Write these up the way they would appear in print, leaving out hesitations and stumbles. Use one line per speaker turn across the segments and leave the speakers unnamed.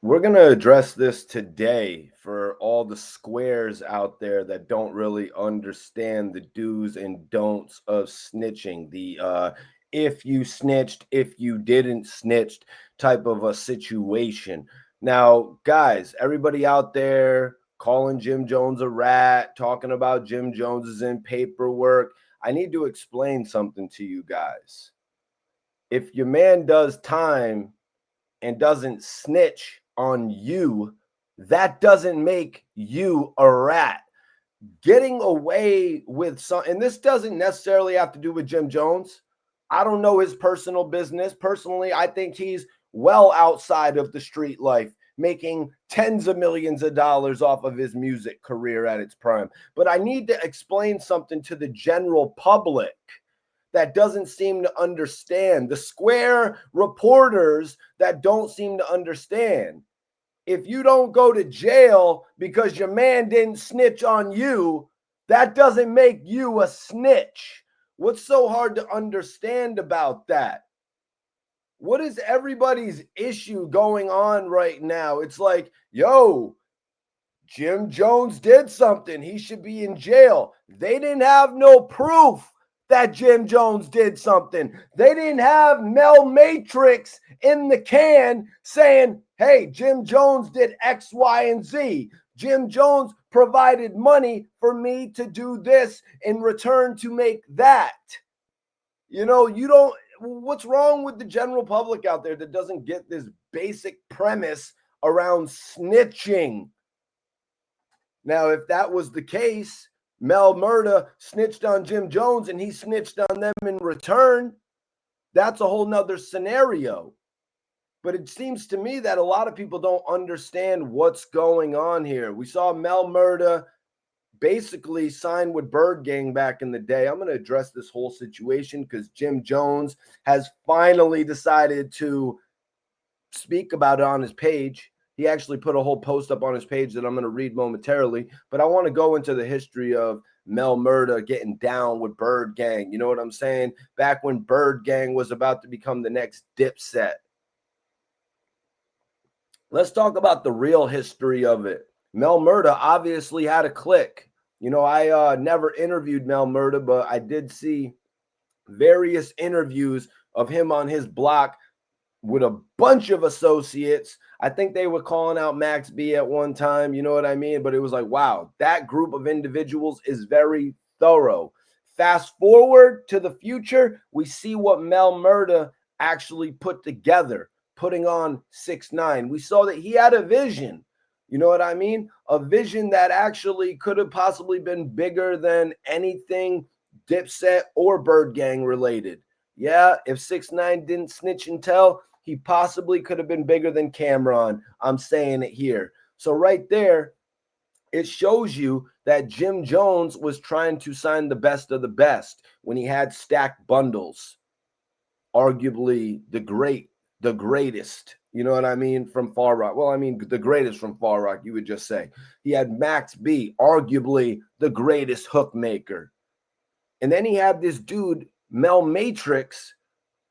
We're going to address this today for all the squares out there that don't really understand the do's and don'ts of snitching. The if you snitched, if you didn't snitched type of a situation. Now, guys, everybody out there calling Jim Jones a rat, talking about Jim Jones is in paperwork. I need to explain something to you guys. If your man does time and doesn't snitch on you, that doesn't make you a rat. Getting away with some, and this doesn't necessarily have to do with Jim Jones. I don't know his personal business. Personally, I think he's well outside of the street life, making tens of millions of dollars off of his music career at its prime. But I need to explain something to the general public that doesn't seem to understand, the square reporters that don't seem to understand. If you don't go to jail because your man didn't snitch on you, that doesn't make you a snitch. What's so hard to understand about that? What is everybody's issue going on right now? It's like, yo, Jim Jones did something. He should be in jail. They didn't have no proof that Jim Jones did something. They didn't have Mel Matrix in the can saying, hey, Jim Jones did X, Y, and Z. Jim Jones provided money for me to do this in return to make that. You know, you don't, what's wrong with the general public out there that doesn't get this basic premise around snitching? Now, if that was the case, Mel Murda snitched on Jim Jones and he snitched on them in return. That's a whole nother scenario. But it seems to me that a lot of people don't understand what's going on here. We saw Mel Murda basically signed with Bird Gang back in the day. I'm going to address this whole situation because Jim Jones has finally decided to speak about it on his page. He actually put a whole post up on his page that I'm going to read momentarily, but I want to go into the history of Mel Murda getting down with Bird Gang. You know what I'm saying? Back when Bird Gang was about to become the next Dipset. Let's talk about the real history of it. Mel Murda obviously had a clique. You know, I never interviewed Mel Murda, but I did see various interviews of him on his block with a bunch of associates. I think they were calling out Max B at one time, you know what I mean? But it was like, wow, that group of individuals is very thorough. Fast forward to the future, we see what Mel Murda actually put together, putting on 6ix9ine. We saw that he had a vision. You know what I mean? A vision that actually could have possibly been bigger than anything Dipset or Bird Gang related. Yeah, if 6ix9ine didn't snitch and tell, he possibly could have been bigger than Cameron. I'm saying it here. So right there, it shows you that Jim Jones was trying to sign the best of the best when he had stacked bundles. Arguably the greatest, you know what I mean, from Far Rock. Well, I mean, the greatest from Far Rock, you would just say. He had Max B, arguably the greatest hook maker. And then he had this dude, Mel Matrix,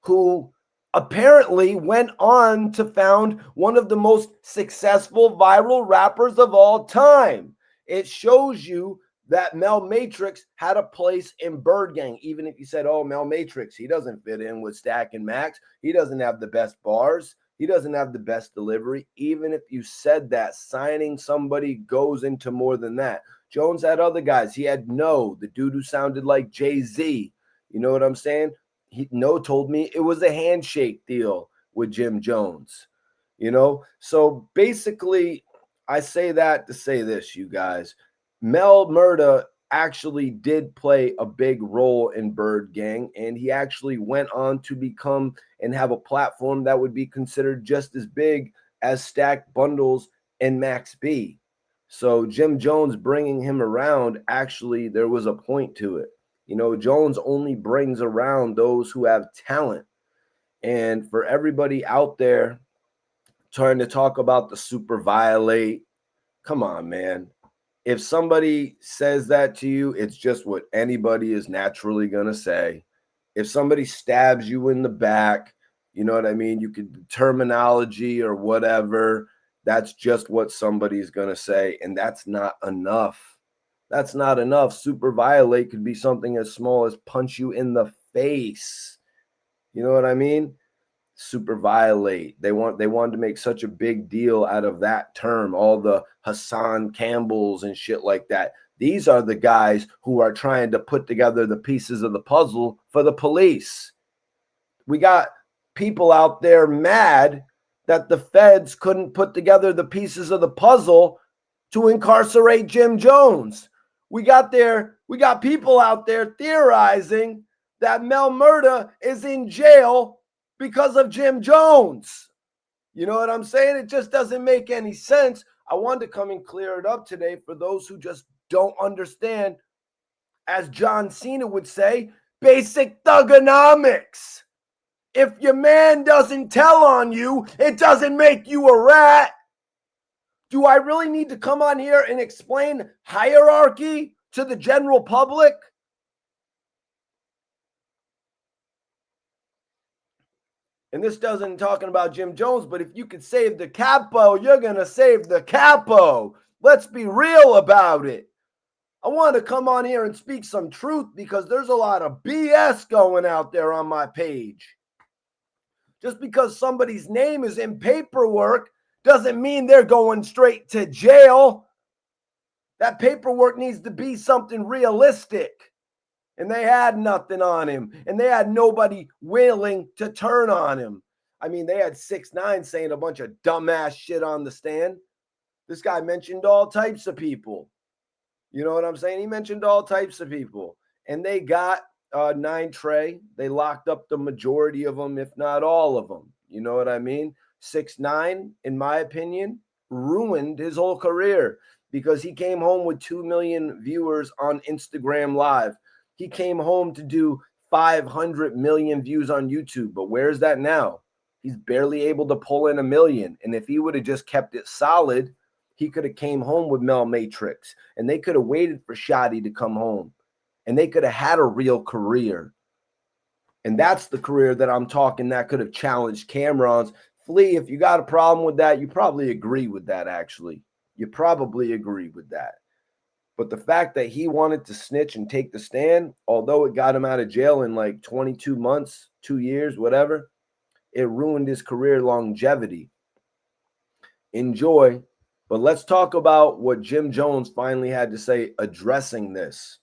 who apparently went on to found one of the most successful viral rappers of all time. It shows you that Mel Matrix had a place in Bird Gang. Even if you said, oh, Mel Matrix, he doesn't fit in with Stack and Max. He doesn't have the best bars. He doesn't have the best delivery. Even if you said that, signing somebody goes into more than that. Jones had other guys. He had the dude who sounded like Jay-Z. You know what I'm saying? No told me it was a handshake deal with Jim Jones, you know? So basically, I say that to say this, you guys. Mel Murda actually did play a big role in Bird Gang, and he actually went on to become and have a platform that would be considered just as big as Stack Bundles and Max B. So Jim Jones bringing him around, actually, there was a point to it. You know, Jones only brings around those who have talent. And for everybody out there trying to talk about the super violate, come on, man. If somebody says that to you, it's just what anybody is naturally going to say. If somebody stabs you in the back, you know what I mean? You could terminology or whatever. That's just what somebody's going to say. And that's not enough. That's not enough. Super violate could be something as small as punch you in the face. You know what I mean? Super violate. They wanted to make such a big deal out of that term. All the Hassan Campbells and shit like that. These are the guys who are trying to put together the pieces of the puzzle for the police. We got people out there mad that the feds couldn't put together the pieces of the puzzle to incarcerate Jim Jones. We got people out there theorizing that Mel Murda is in jail because of Jim Jones. You know what I'm saying? It just doesn't make any sense. I wanted to come and clear it up today for those who just don't understand, as John Cena would say, basic thugonomics. If your man doesn't tell on you, it doesn't make you a rat. Do I really need to come on here and explain hierarchy to the general public? And this doesn't talking about Jim Jones, but if you could save the capo, you're going to save the capo. Let's be real about it. I want to come on here and speak some truth because there's a lot of BS going out there on my page. Just because somebody's name is in paperwork doesn't mean they're going straight to jail. That paperwork needs to be something realistic. And they had nothing on him. And they had nobody willing to turn on him. I mean, they had 6ix9ine saying a bunch of dumbass shit on the stand. This guy mentioned all types of people. You know what I'm saying? He mentioned all types of people. And they got 9 Trey. They locked up the majority of them, if not all of them. You know what I mean? 6ix9ine, in my opinion, ruined his whole career because he came home with 2 million viewers on Instagram Live. He came home to do 500 million views on YouTube. But where's that now? He's barely able to pull in 1 million. And if he would have just kept it solid, he could have came home with Mel Matrix. And they could have waited for Shotty to come home. And they could have had a real career. And that's the career that I'm talking that could have challenged Cameron's. Flea, if you got a problem with that, you probably agree with that, actually. You probably agree with that. But the fact that he wanted to snitch and take the stand, although it got him out of jail in like 22 months, 2 years, whatever, it ruined his career longevity. Enjoy. But let's talk about what Jim Jones finally had to say addressing this.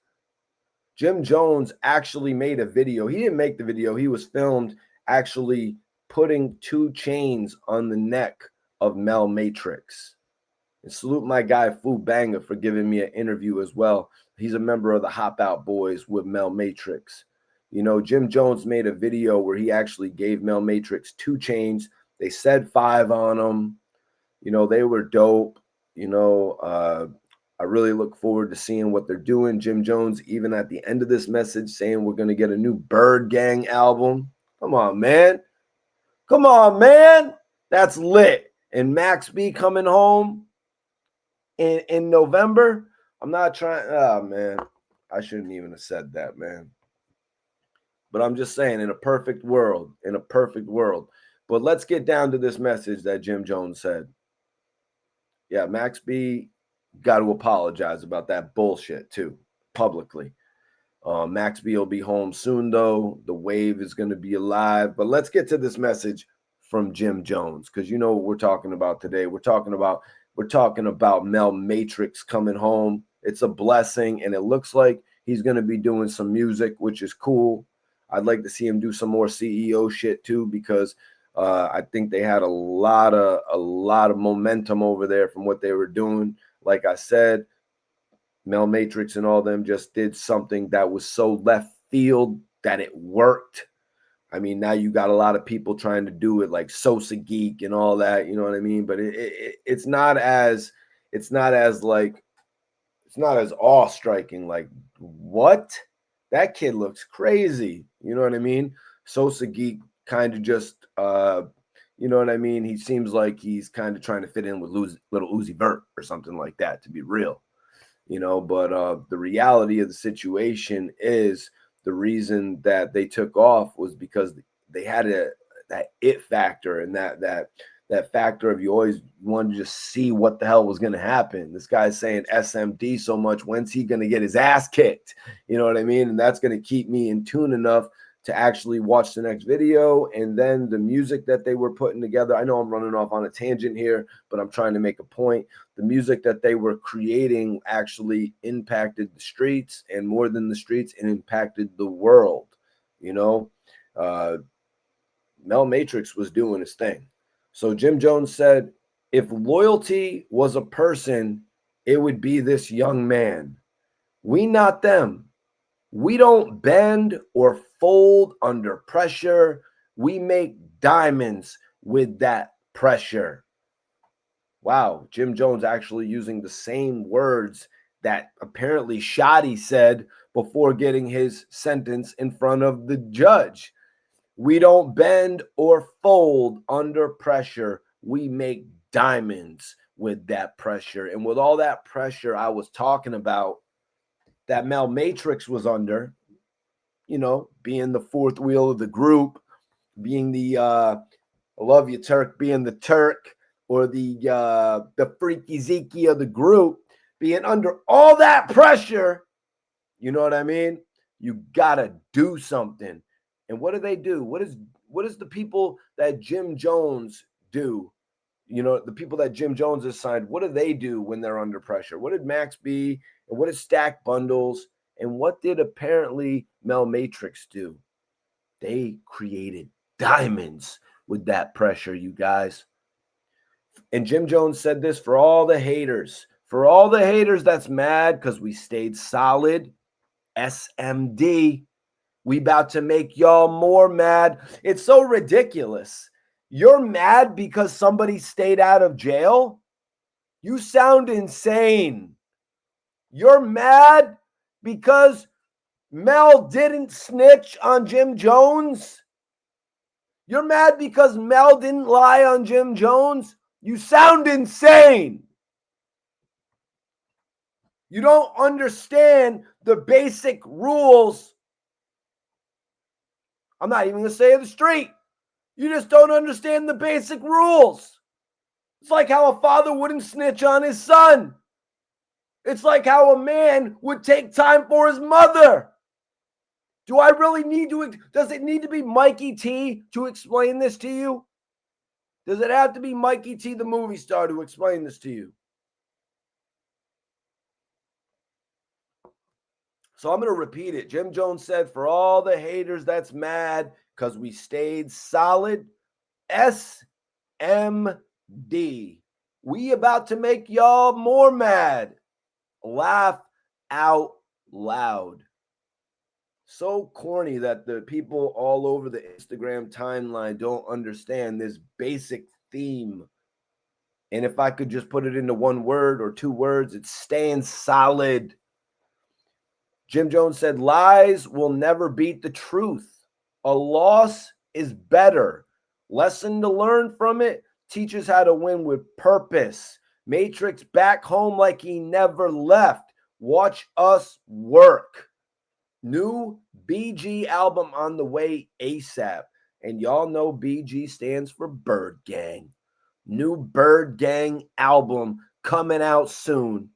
Jim Jones actually made a video. He didn't make the video. He was filmed actually putting 2 chains on the neck of Mel Matrix. And salute my guy Fu Banga for giving me an interview as well. He's a member of the Hop Out Boys with Mel Matrix. You know, Jim Jones made a video where he actually gave Mel Matrix 2 chains. They said 5 on them. You know, they were dope. You know, I really look forward to seeing what they're doing. Jim Jones, even at the end of this message, saying we're going to get a new Bird Gang album. Come on, man. Come on, man. That's lit. And Max B coming home in November. I'm not trying. Oh, man. I shouldn't even have said that, man. But I'm just saying, in a perfect world, But let's get down to this message that Jim Jones said. Yeah, Max B got to apologize about that bullshit, too, publicly. Max B will be home soon, though. The wave is going to be alive. But let's get to this message from Jim Jones, because you know what we're talking about today. We're talking about Mel Matrix coming home. It's a blessing, and it looks like he's going to be doing some music, which is cool. I'd like to see him do some more CEO shit too, because I think they had a lot of momentum over there from what they were doing. Like I said, Mel Matrix and all them just did something that was so left field that it worked. I mean, now you got a lot of people trying to do it like Sosa Geek and all that, you know what I mean? But it's not as awe striking. Like, what? That kid looks crazy. You know what I mean? Sosa Geek kind of just, you know what I mean? He seems like he's kind of trying to fit in with Little Uzi Vert or something like that, to be real. You know, but the reality of the situation is the reason that they took off was because they had that it factor and that that factor of you always wanted to just see what the hell was going to happen. This guy's saying SMD so much. When's he going to get his ass kicked? You know what I mean? And that's going to keep me in tune enough to actually watch the next video. And then the music that they were putting together. I know I'm running off on a tangent here, but I'm trying to make a point. The music that they were creating actually impacted the streets, and more than the streets, it impacted the world. You know, Mel Matrix was doing his thing. So Jim Jones said, if loyalty was a person, it would be this young man. We not them. We don't bend or fold under pressure. We make diamonds with that pressure. Wow, Jim Jones actually using the same words that apparently Shoddy said before getting his sentence in front of the judge. We don't bend or fold under pressure. We make diamonds with that pressure. And with all that pressure I was talking about that Mel Matrix was under, you know, being the fourth wheel of the group, being the I love you Turk, being the Turk, or the freaky Zeke of the group, being under all that pressure, you know what I mean? You gotta do something. And what do they do? What is the people that Jim Jones do? You know, the people that Jim Jones has signed, what do they do when they're under pressure? What did Max B and what did Stack Bundles and what did apparently Mel Matrix do? They created diamonds with that pressure, you guys. And Jim Jones said this for all the haters. For all the haters that's mad because we stayed solid, SMD. We about to make y'all more mad. It's so ridiculous. You're mad because somebody stayed out of jail? You sound insane. You're mad because Mel didn't snitch on Jim Jones? You're mad because Mel didn't lie on Jim Jones? You sound insane. You don't understand the basic rules. I'm not even going to say the street. You just don't understand the basic rules. It's like how a father wouldn't snitch on his son. It's like how a man would take time for his mother. Do I really need to? Does it need to be Mikey T to explain this to you? Does it have to be Mikey T, the movie star, to explain this to you? So I'm going to repeat it. Jim Jones said, for all the haters that's mad because we stayed solid, SMD. We about to make y'all more mad. Laugh out loud. So corny that the people all over the Instagram timeline don't understand this basic theme. And if I could just put it into one word or two words, it's staying solid. Jim Jones said, lies will never beat the truth. A loss is better. Lesson to learn from it, teaches how to win with purpose. Matrix back home like he never left. Watch us work. New BG album on the way ASAP. And y'all know BG stands for Bird Gang. New Bird Gang album coming out soon.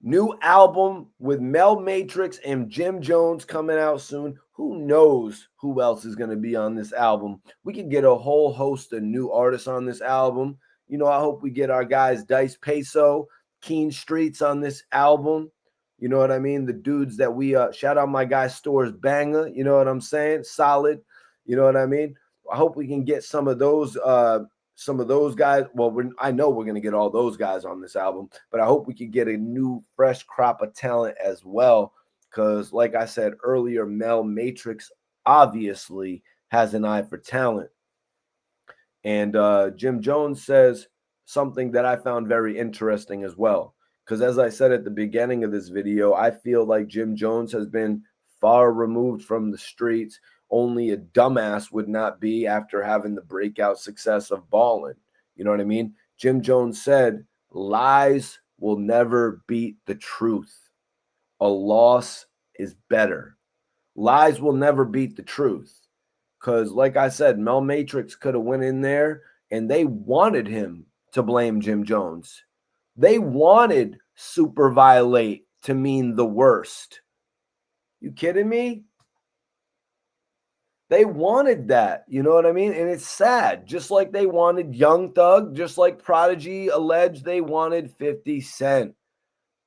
New album with Mel Matrix and Jim Jones coming out soon. Who knows who else is going to be on this album? We could get a whole host of new artists on this album. You know, I hope we get our guys Dice Peso, Keen Streets on this album. You know what I mean? The dudes that we shout out my guy Stores Banger. You know what I'm saying? Solid. You know what I mean? I hope we can get some of those guys. Well, I know we're going to get all those guys on this album, but I hope we could get a new, fresh crop of talent as well. Because, like I said earlier, Mel Matrix obviously has an eye for talent. And Jim Jones says something that I found very interesting as well. Because as I said at the beginning of this video, I feel like Jim Jones has been far removed from the streets. Only a dumbass would not be after having the breakout success of Ballin'. You know what I mean? Jim Jones said, lies will never beat the truth. A loss is better. Lies will never beat the truth. Because, like I said, Mel Matrix could have went in there and they wanted him to blame Jim Jones. They wanted super violate to mean the worst. You kidding me? They wanted that, you know what I mean? And it's sad. Just like they wanted Young Thug, just like Prodigy alleged they wanted 50 Cent.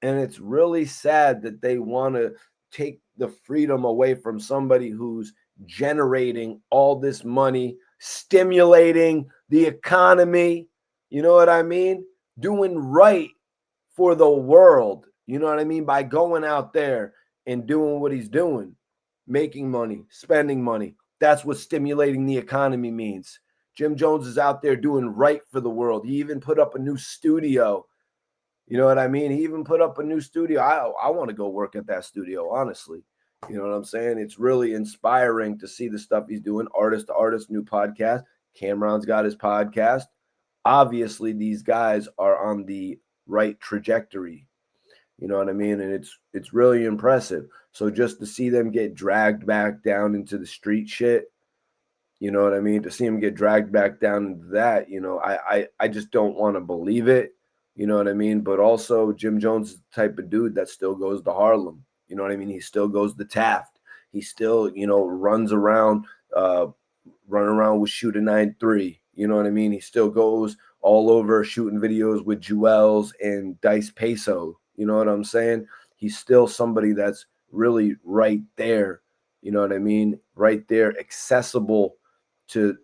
And it's really sad that they want to take the freedom away from somebody who's generating all this money, stimulating the economy, you know what I mean? Doing right for the world, you know what I mean? By going out there and doing what he's doing, making money, spending money. That's what stimulating the economy means. Jim Jones is out there doing right for the world. He even put up a new studio. You know what I mean? He even put up a new studio. I want to go work at that studio, honestly. You know what I'm saying? It's really inspiring to see the stuff he's doing. Artist to artist, new podcast. Cameron's got his podcast. Obviously, these guys are on the right trajectory. You know what I mean? And it's really impressive. So just to see them get dragged back down into the street shit, you know what I mean? To see him get dragged back down into that, you know, I just don't want to believe it. You know what I mean? But also Jim Jones is the type of dude that still goes to Harlem. You know what I mean? He still goes to Taft. He still, you know, runs around, run around with Shoot a 9-3. You know what I mean? He still goes all over shooting videos with Jewels and Dice Peso. You know what I'm saying? He's still somebody that's really right there. You know what I mean? Right there, accessible to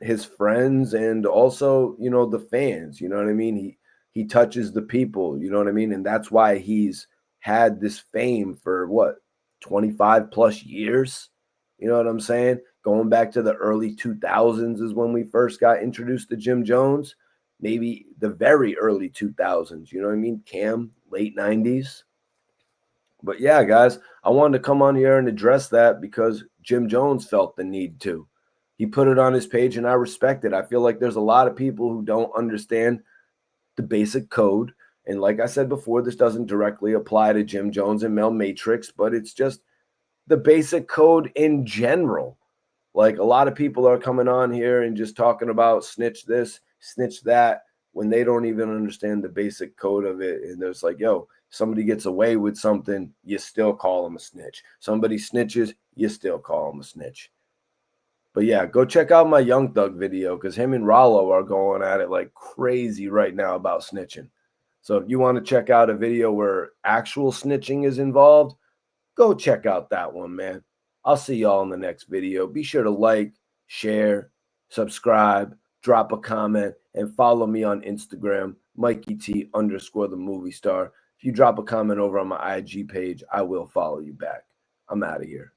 his friends and also, you know, the fans. You know what I mean? He touches the people, you know what I mean? And that's why he's had this fame for what, 25 plus years? You know what I'm saying? Going back to the early 2000s is when we first got introduced to Jim Jones. Maybe the very early 2000s, you know what I mean? Cam, late 90s. But yeah, guys, I wanted to come on here and address that because Jim Jones felt the need to. He put it on his page and I respect it. I feel like there's a lot of people who don't understand the basic code. And like I said before, this doesn't directly apply to Jim Jones and Mel Matrix, but it's just the basic code in general. Like a lot of people are coming on here and just talking about snitch this, snitch that, when they don't even understand the basic code of it. And there's like, yo, somebody gets away with something, you still call them a snitch. Somebody snitches, you still call them a snitch. But yeah, go check out my Young Thug video because him and Rollo are going at it like crazy right now about snitching. So if you want to check out a video where actual snitching is involved, go check out that one, man. I'll see y'all in the next video. Be sure to like, share, subscribe, drop a comment, and follow me on Instagram, MikeyT_the movie star. If you drop a comment over on my IG page, I will follow you back. I'm out of here.